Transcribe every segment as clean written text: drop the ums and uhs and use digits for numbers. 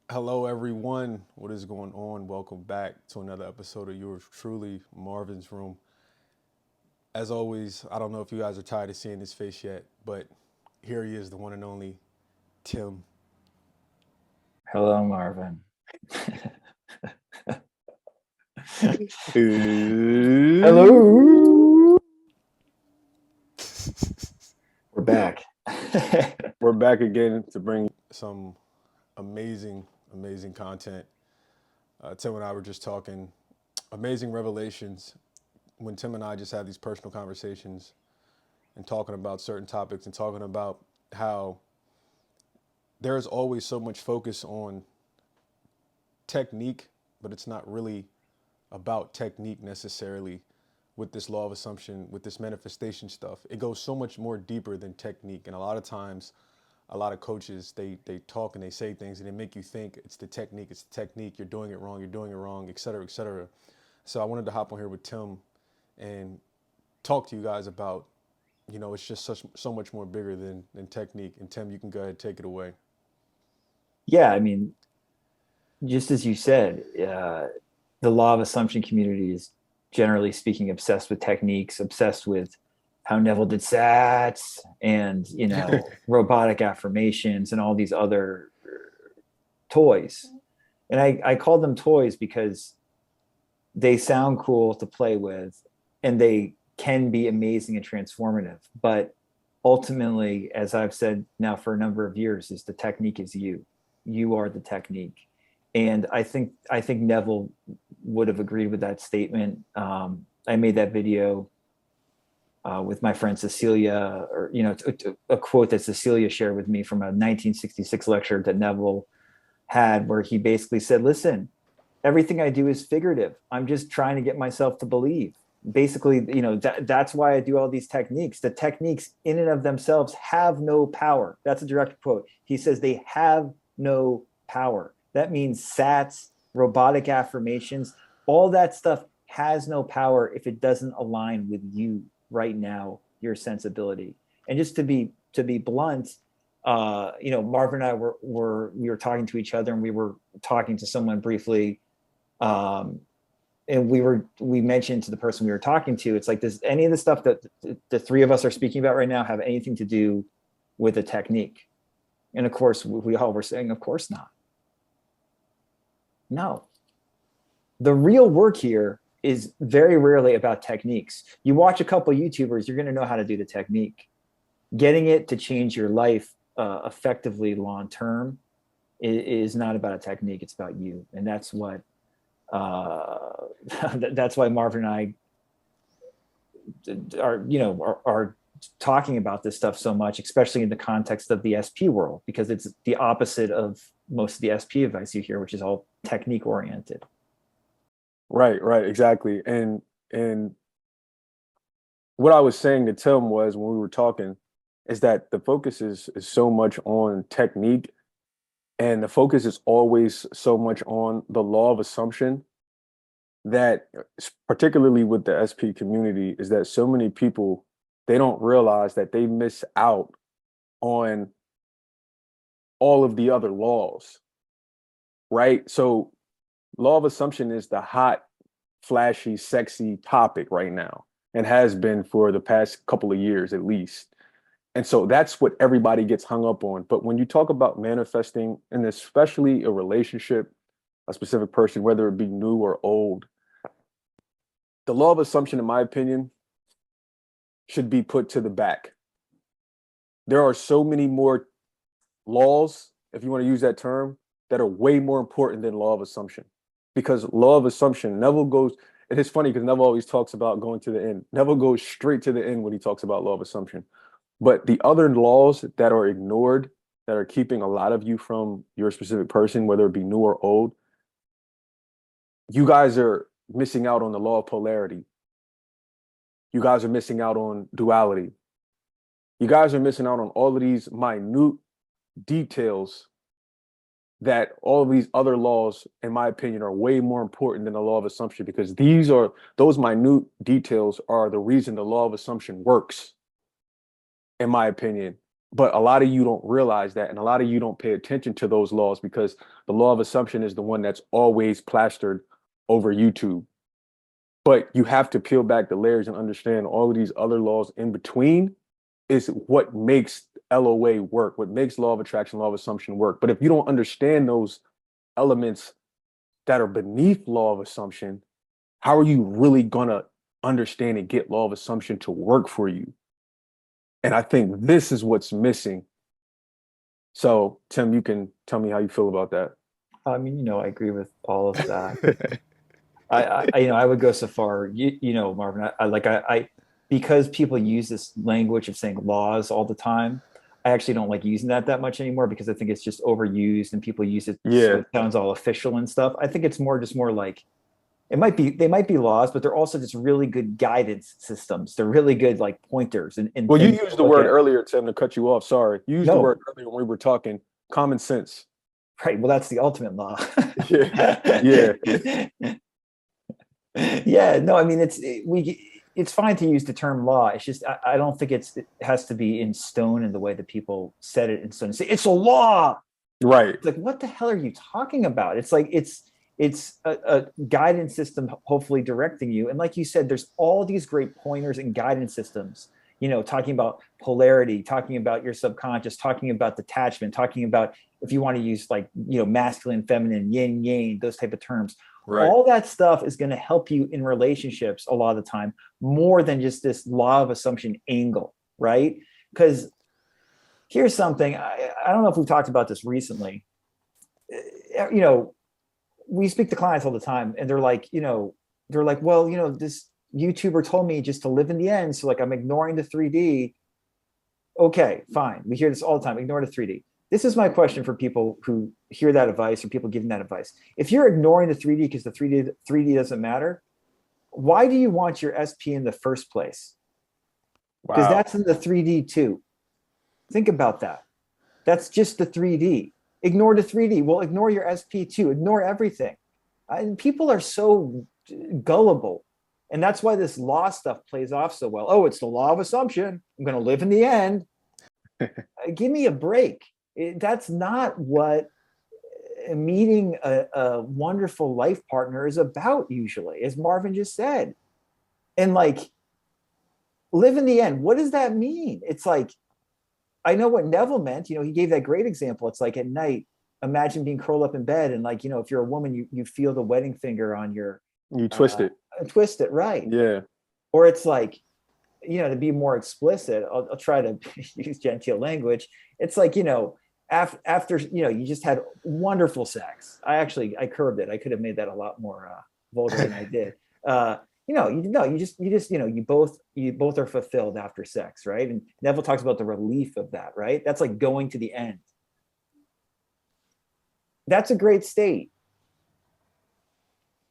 Hello, everyone. What is going on? Welcome back to another episode of yours truly, Marvin's Room. As always, I don't know if you guys are tired of seeing his face yet, but here he is, the one and only Tim. Hello, Marvin. Hello. We're back. We're back again to bring some amazing content. Tim and I were just talking amazing revelations when Tim and I just had these personal conversations and talking about certain topics and talking about how there is always so much focus on technique, but it's not really about technique necessarily with this law of assumption, with this manifestation stuff. It goes so much more deeper than technique. And a lot of times, a lot of coaches, they talk and they say things and they make you think it's the technique, you're doing it wrong, et cetera, et cetera. So I wanted to hop on here with Tim and talk to you guys about, it's just so much more bigger than technique. And Tim, you can go ahead and take it away. Yeah, I mean, just as you said, the law of assumption community is generally speaking obsessed with techniques, obsessed with how Neville did sats and, robotic affirmations and all these other toys. And I call them toys because they sound cool to play with and they can be amazing and transformative. But ultimately, as I've said now for a number of years, is the technique is you. You are the technique. And I think Neville would have agreed with that statement. I made that video with my friend Cecilia, or a quote that Cecilia shared with me from a 1966 lecture that Neville had, where he basically said, "Listen, everything I do is figurative. I'm just trying to get myself to believe." Basically, that's why I do all these techniques. The techniques in and of themselves have no power. That's a direct quote. He says they have no power. That means sats, robotic affirmations, all that stuff has no power if it doesn't align with you right now, your sensibility. And just to be blunt, Marvin and I we were talking to each other, and we were talking to someone briefly, and we mentioned to the person we were talking to, it's like, does any of the stuff that the three of us are speaking about right now have anything to do with a technique? And of course, we all were saying, of course not. No. The real work here is very rarely about techniques. You watch a couple of YouTubers, you're going to know how to do the technique. Getting it to change your life effectively long term is not about a technique. It's about you, and that's what that's why Marvin and I are talking about this stuff so much, especially in the context of the SP world, because it's the opposite of most of the SP advice you hear, which is all technique oriented. Right, exactly. And what I was saying to Tim was when we were talking is that the focus is so much on technique, and the focus is always so much on the law of assumption that particularly with the SP community is that so many people, they don't realize that they miss out on all of the other laws, right? So law of assumption is the hot, flashy, sexy topic right now and has been for the past couple of years at least. And so that's what everybody gets hung up on. But when you talk about manifesting, and especially a relationship, a specific person, whether it be new or old, the law of assumption, in my opinion, should be put to the back. There are so many more laws, if you want to use that term, that are way more important than law of assumption. Because law of assumption, Neville goes, and it's funny because Neville always talks about going to the end. Neville goes straight to the end when he talks about law of assumption. But the other laws that are ignored, that are keeping a lot of you from your specific person, whether it be new or old, you guys are missing out on the law of polarity. You guys are missing out on duality. You guys are missing out on all of these minute details that all of these other laws, in my opinion, are way more important than the law of assumption, because those minute details are the reason the law of assumption works, in my opinion. But a lot of you don't realize that, and a lot of you don't pay attention to those laws because the law of assumption is the one that's always plastered over YouTube. But you have to peel back the layers and understand all of these other laws in between is what makes LOA work, what makes law of attraction, law of assumption work. But if you don't understand those elements that are beneath law of assumption, how are you really gonna understand and get law of assumption to work for you? And I think this is what's missing. So, Tim, you can tell me how you feel about that. I mean, I agree with all of that. I would go so far, Marvin, because people use this language of saying laws all the time. I actually don't like using that much anymore because I think it's just overused and people use it so Yeah, it sounds all official and stuff. I think it's more like they might be laws, but they're also just really good guidance systems. They're really good like pointers and well, you things used to the look word at. earlier, Tim, to cut you off. Sorry. You used the word No, earlier when we were talking common sense. right. Well, that's the ultimate law. Yeah, yeah, Yeah, no, I mean it's fine to use the term law. It's just I don't think it has to be in stone in the way that people said it in stone. Say it's a law. right, It's like what the hell are you talking about? It's like it's a guidance system hopefully directing you. And like you said, there's all these great pointers and guidance systems. Talking about polarity, talking about your subconscious, talking about detachment, talking about if you want to use like masculine, feminine, yin, yang, those type of terms, right. all that stuff is going to help you in relationships a lot of the time more than just this law of assumption angle, right? Because here's something I don't know if we've talked about this recently. You know, we speak to clients all the time, and they're like, well, this YouTuber told me just to live in the end, so like I'm ignoring the 3D. Okay, fine. We hear this all the time. Ignore the 3D. This is my question for people who hear that advice or people giving that advice. If you're ignoring the 3D because the 3D doesn't matter, why do you want your SP in the first place? Because Wow. that's in the 3D too. Think about that. That's just the 3D. Ignore the 3D. Well, ignore your SP too. Ignore everything. And people are so gullible. And that's why this law stuff plays off so well. Oh, it's the law of assumption. I'm going to live in the end. Give me a break. That's not what meeting a wonderful life partner is about, usually, as Marvin just said. And like, live in the end. What does that mean? It's like, I know what Neville meant. He gave that great example. It's like at night, imagine being curled up in bed. And like, if you're a woman, you feel the wedding finger on your You twist uh, it. twist it, right? Yeah. Or it's like, to be more explicit, I'll try to use genteel language. It's like, after, you just had wonderful sex. I curbed it. I could have made that a lot more vulgar than I did. You both are fulfilled after sex, right? And Neville talks about the relief of that, right? That's like going to the end. That's a great state.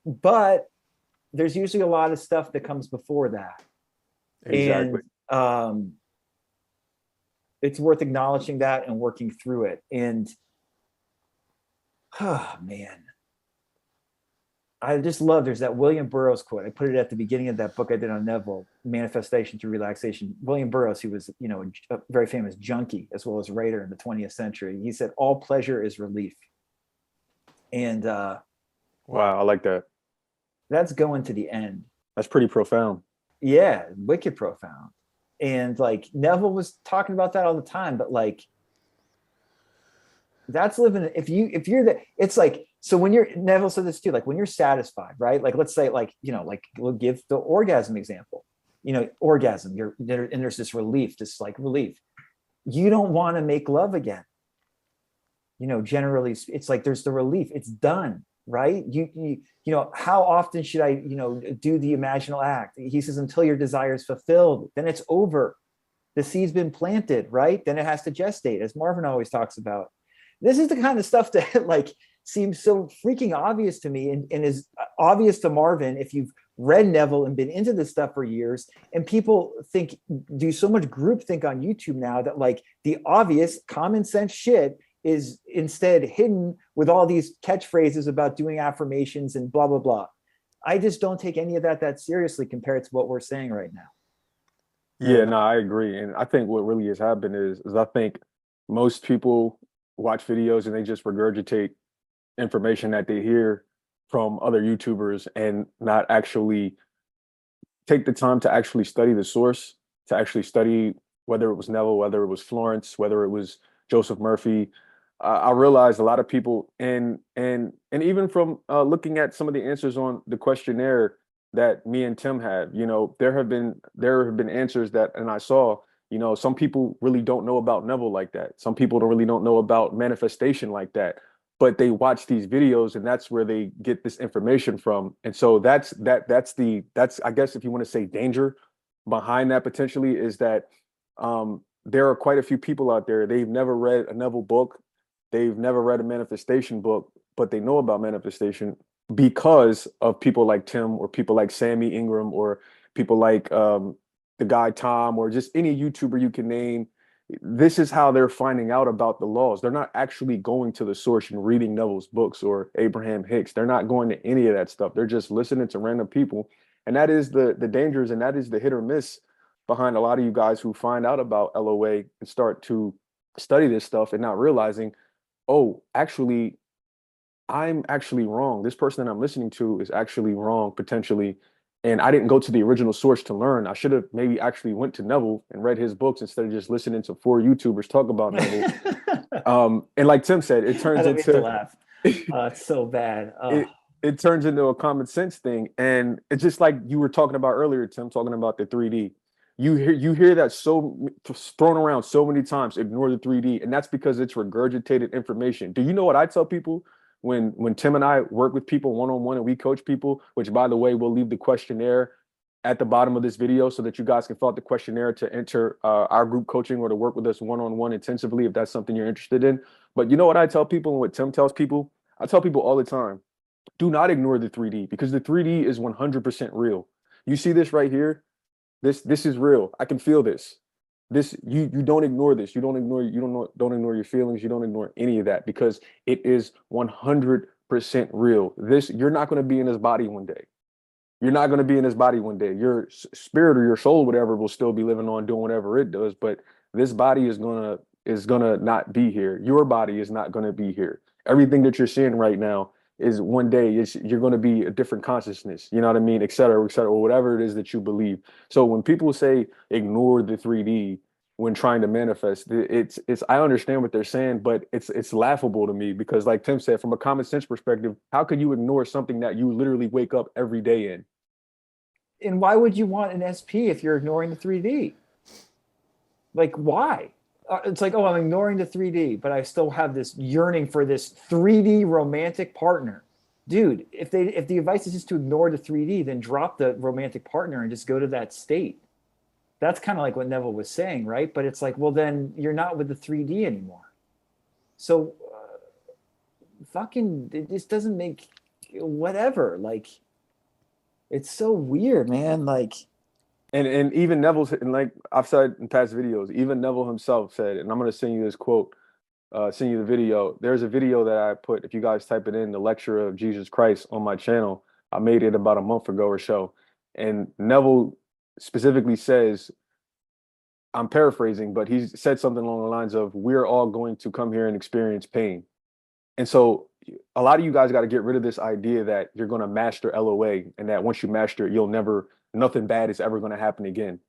But there's usually a lot of stuff that comes before that. Exactly. And it's worth acknowledging that and working through it. And oh man, I just love there's that William Burroughs quote. I put it at the beginning of that book I did on Neville, Manifestation Through Relaxation. William Burroughs, who was a very famous junkie as well as writer in the 20th century, he said all pleasure is relief. And Wow, I like that. that's going to the end. That's pretty profound. Yeah, wicked profound. And like Neville was talking about that all the time, but like that's living. If you're the, it's like, so when you're, Neville said this too, like when you're satisfied, right? Like let's say like we'll give the orgasm example. Orgasm, you're there, and there's this relief, relief. You don't want to make love again. Generally it's like there's the relief. It's done, right? How often should I, do the imaginal act? He says, until your desire is fulfilled, then it's over. The seed's been planted, right? Then it has to gestate, as Marvin always talks about. This is the kind of stuff that like seems so freaking obvious to me and is obvious to Marvin if you've read Neville and been into this stuff for years. And people do so much groupthink on YouTube now that like the obvious common sense shit is instead hidden with all these catchphrases about doing affirmations and blah, blah, blah. I just don't take any of that seriously compared to what we're saying right now. Yeah, no, I agree. And I think what really has happened is I think most people watch videos and they just regurgitate information that they hear from other YouTubers and not actually take the time to actually study the source, to actually study whether it was Neville, whether it was Florence, whether it was Joseph Murphy. I realized a lot of people, and even from looking at some of the answers on the questionnaire that me and Tim had, there have been answers that, and I saw, some people really don't know about Neville like that. Some people don't know about manifestation like that, but they watch these videos and that's where they get this information from. And so that's I guess if you want to say danger behind that potentially is that there are quite a few people out there, they've never read a Neville book, they've never read a manifestation book, but they know about manifestation because of people like Tim or people like Sammy Ingram or people like the guy Tom or just any YouTuber you can name. This is how they're finding out about the laws. They're not actually going to the source and reading Neville's books or Abraham Hicks. They're not going to any of that stuff. They're just listening to random people. And that is the dangers and that is the hit or miss behind a lot of you guys who find out about LOA and start to study this stuff and not realizing, oh, actually, I'm actually wrong. This person that I'm listening to is actually wrong potentially. And I didn't go to the original source to learn. I should have maybe actually went to Neville and read his books instead of just listening to four YouTubers talk about Neville. And like Tim said, it I turns don't mean to into laugh. It's so bad. it it turns into a common sense thing. And it's just like you were talking about earlier, Tim, talking about the 3D. You hear that so thrown around so many times, ignore the 3D. And that's because it's regurgitated information. Do you know what I tell people when Tim and I work with people one-on-one and we coach people, which by the way, we'll leave the questionnaire at the bottom of this video so that you guys can fill out the questionnaire to enter our group coaching or to work with us one-on-one intensively if that's something you're interested in. But you know what I tell people and what Tim tells people? I tell people all the time, do not ignore the 3D because the 3D is 100% real. You see this right here? This is real. I can feel this. This you don't ignore this. You don't ignore your feelings. You don't ignore any of that because it is 100% real. This you're not going to be in this body one day. You're not going to be in this body one day. Your spirit or your soul, whatever, will still be living on doing whatever it does. But this body is gonna not be here. Your body is not going to be here. Everything that you're seeing right now is one day you're going to be a different consciousness. You know what I mean, et cetera, or whatever it is that you believe. So when people say ignore the 3D when trying to manifest, it's I understand what they're saying, but it's laughable to me because, like Tim said, from a common sense perspective, how could you ignore something that you literally wake up every day in? And why would you want an SP if you're ignoring the 3D? Like, why? It's like, oh, I'm ignoring the 3D, but I still have this yearning for this 3D romantic partner. Dude, if the advice is just to ignore the 3D, then drop the romantic partner and just go to that state. That's kind of like what Neville was saying, right? But it's like, well, then you're not with the 3D anymore. So, fucking, it just doesn't make whatever. Like, it's so weird, man. Like, And even Neville's and like I've said in past videos, even Neville himself said, and I'm gonna send you this quote, send you the video. There's a video that I put, if you guys type it in, the lecture of Jesus Christ on my channel. I made it about a month ago or so. And Neville specifically says, I'm paraphrasing, but he said something along the lines of, we're all going to come here and experience pain. And so a lot of you guys got to get rid of this idea that you're going to master LOA and that once you master it, nothing bad is ever going to happen again.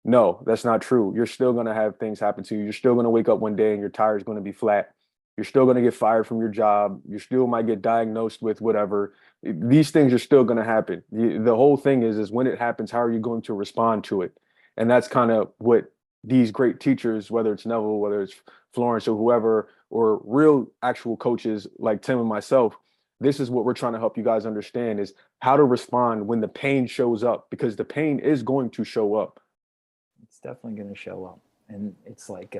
No, that's not true. You're still going to have things happen to you. You're still going to wake up one day and your tire is going to be flat. You're still going to get fired from your job. You still might get diagnosed with whatever. These things are still going to happen. The whole thing is when it happens, how are you going to respond to it? And that's kind of what these great teachers, whether it's Neville, whether it's Florence or whoever, or real actual coaches like Tim and myself, this is what we're trying to help you guys understand is how to respond when the pain shows up, because the pain is going to show up. it's definitely going to show up. And it's like,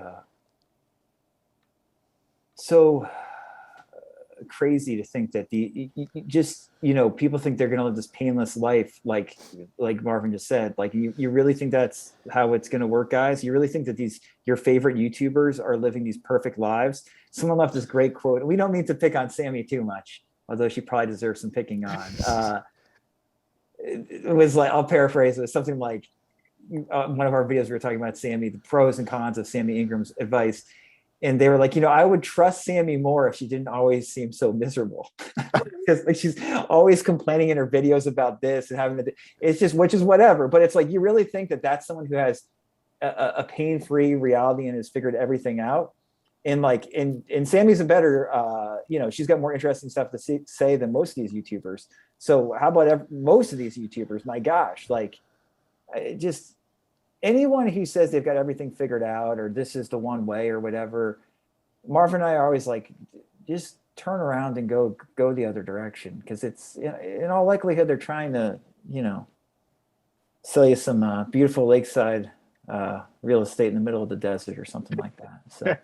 so crazy to think that people think they're going to live this painless life, like Marvin just said. Like, you really think that's how it's going to work, guys? You really think that your favorite YouTubers are living these perfect lives? Someone left this great quote. We don't mean to pick on Sammy too much, although she probably deserves some picking on. It was like, I'll paraphrase it, something like, one of our videos, we were talking about Sammy, the pros and cons of Sammy Ingram's advice. And they were like, I would trust Sammy more if she didn't always seem so miserable. Because like she's always complaining in her videos about this and having it's just, which is whatever. But it's like, you really think that that's someone who has a pain-free reality and has figured everything out. And like, and Sammy's a better, she's got more interesting stuff to say than most of these YouTubers. So how about most of these YouTubers? My gosh, like, just anyone who says they've got everything figured out or this is the one way or whatever, Marv and I are always like, just turn around and go the other direction, because it's in all likelihood they're trying to sell you some beautiful lakeside real estate in the middle of the desert or something like that. So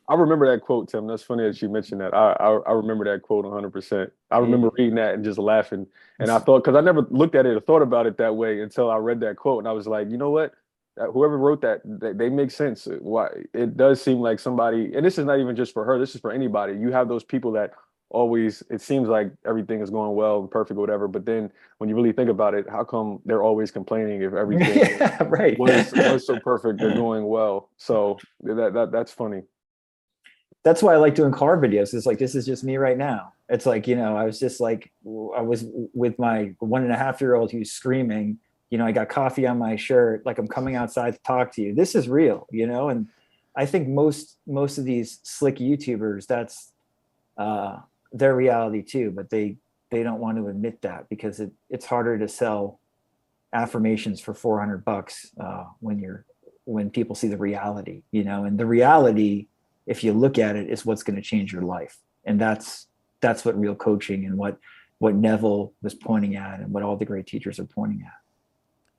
I remember that quote, Tim. That's funny that you mentioned that. I remember that quote 100%. I remember reading that and just laughing. And I thought, because I never looked at it or thought about it that way until I read that quote. And I was like, you know what? Whoever wrote that, they make sense. Why it does seem like somebody, and this is not even just for her. This is for anybody. You have those people that always, it seems like everything is going well and perfect or whatever. But then when you really think about it, how come they're always complaining if everything right. was so perfect or going well? So that's funny. That's why I like doing car videos. It's like, this is just me right now. It's like, I was just like, I was with my 1.5-year-old who's screaming, I got coffee on my shirt, like I'm coming outside to talk to you. This is real, and I think most of these slick YouTubers, that's their reality too, but they don't want to admit that, because it's harder to sell affirmations for $400 when people see the reality, and the reality, if you look at it, is what's going to change your life. And that's what real coaching and what Neville was pointing at and what all the great teachers are pointing at.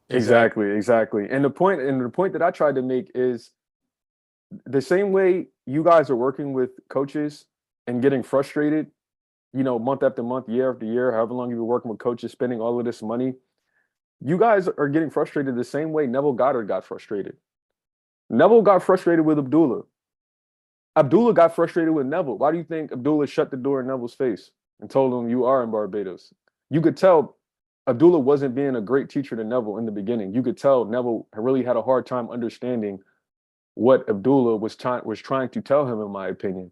Exactly. And the point that I tried to make is the same way you guys are working with coaches and getting frustrated, month after month, year after year, however long you've been working with coaches, spending all of this money, you guys are getting frustrated the same way Neville Goddard got frustrated. Neville got frustrated with Abdullah. Abdullah got frustrated with Neville. Why do you think Abdullah shut the door in Neville's face and told him, you are in Barbados? You could tell Abdullah wasn't being a great teacher to Neville in the beginning. You could tell Neville really had a hard time understanding what Abdullah was trying to tell him, in my opinion.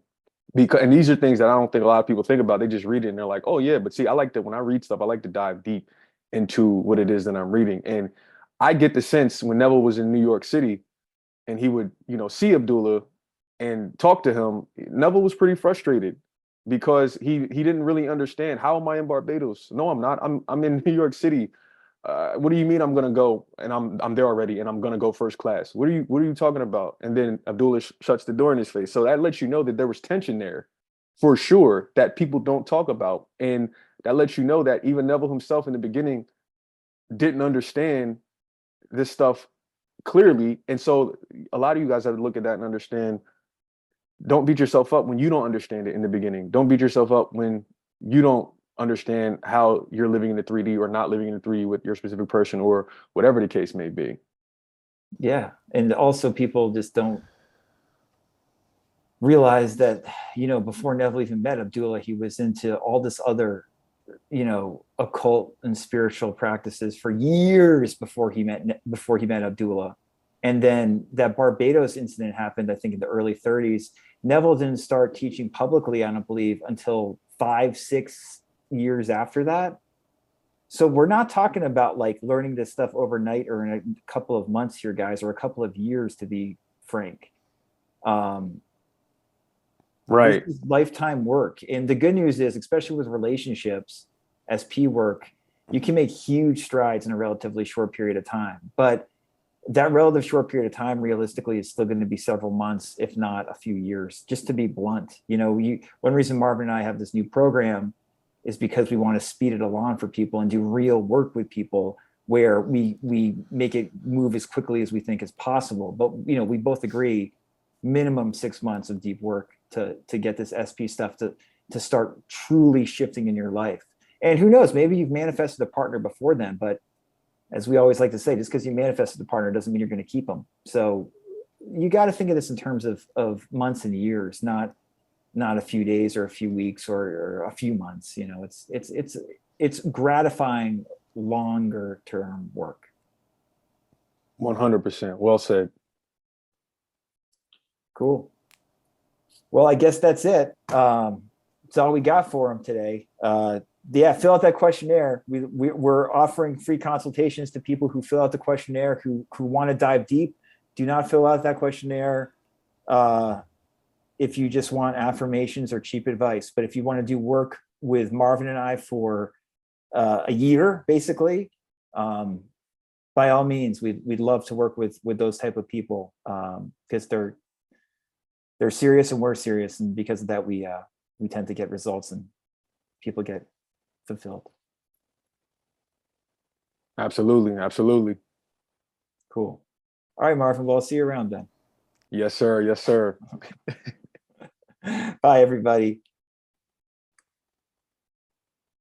And these are things that I don't think a lot of people think about. They just read it and they're like, oh yeah, but see, I like that when I read stuff, I like to dive deep into what it is that I'm reading. And I get the sense when Neville was in New York City and he would, see Abdullah and talk to him, Neville was pretty frustrated because he didn't really understand. How am I in Barbados? No, I'm not. I'm in New York City. What do you mean I'm gonna go and I'm there already and I'm gonna go first class? What are you talking about? And then Abdullah shuts the door in his face. So that lets you know that there was tension there, for sure, that people don't talk about, and that lets you know that even Neville himself in the beginning didn't understand this stuff clearly. And so a lot of you guys have to look at that and understand. Don't beat yourself up when you don't understand it in the beginning. Don't beat yourself up when you don't understand how you're living in the 3D or not living in the 3D with your specific person or whatever the case may be. Yeah. And also people just don't realize that, before Neville even met Abdullah, he was into all this other, occult and spiritual practices for years before he met Abdullah. And then that Barbados incident happened, I think, in the early 30s. Neville didn't start teaching publicly, I don't believe, until 5-6 years after that. So we're not talking about like learning this stuff overnight or in a couple of months here, guys, or a couple of years, to be frank. Right. This is lifetime work. And the good news is, especially with relationships, SP work, you can make huge strides in a relatively short period of time. But that relative short period of time, realistically, is still going to be several months, if not a few years, just to be blunt. One reason Marvin and I have this new program is because we want to speed it along for people and do real work with people where we make it move as quickly as we think is possible. But, we both agree minimum 6 months of deep work to get this SP stuff to start truly shifting in your life. And who knows, maybe you've manifested a partner before then, but as we always like to say, just because you manifested a partner doesn't mean you're going to keep them. So you got to think of this in terms of months and years, not a few days or a few weeks or a few months. It's gratifying longer term work. 100%. Well said. Cool. Well, I guess that's it. That's all we got for them today. Yeah, fill out that questionnaire. We're offering free consultations to people who fill out the questionnaire who want to dive deep. Do not fill out that questionnaire if you just want affirmations or cheap advice. But if you want to do work with Marvin and I for a year, basically, by all means, we'd love to work with those type of people because they're serious and we're serious, and because of that, we tend to get results and people get fulfilled. Absolutely. Absolutely. Cool. All right, Marvin. Well, I'll see you around then. Yes, sir. Yes, sir. Bye, everybody.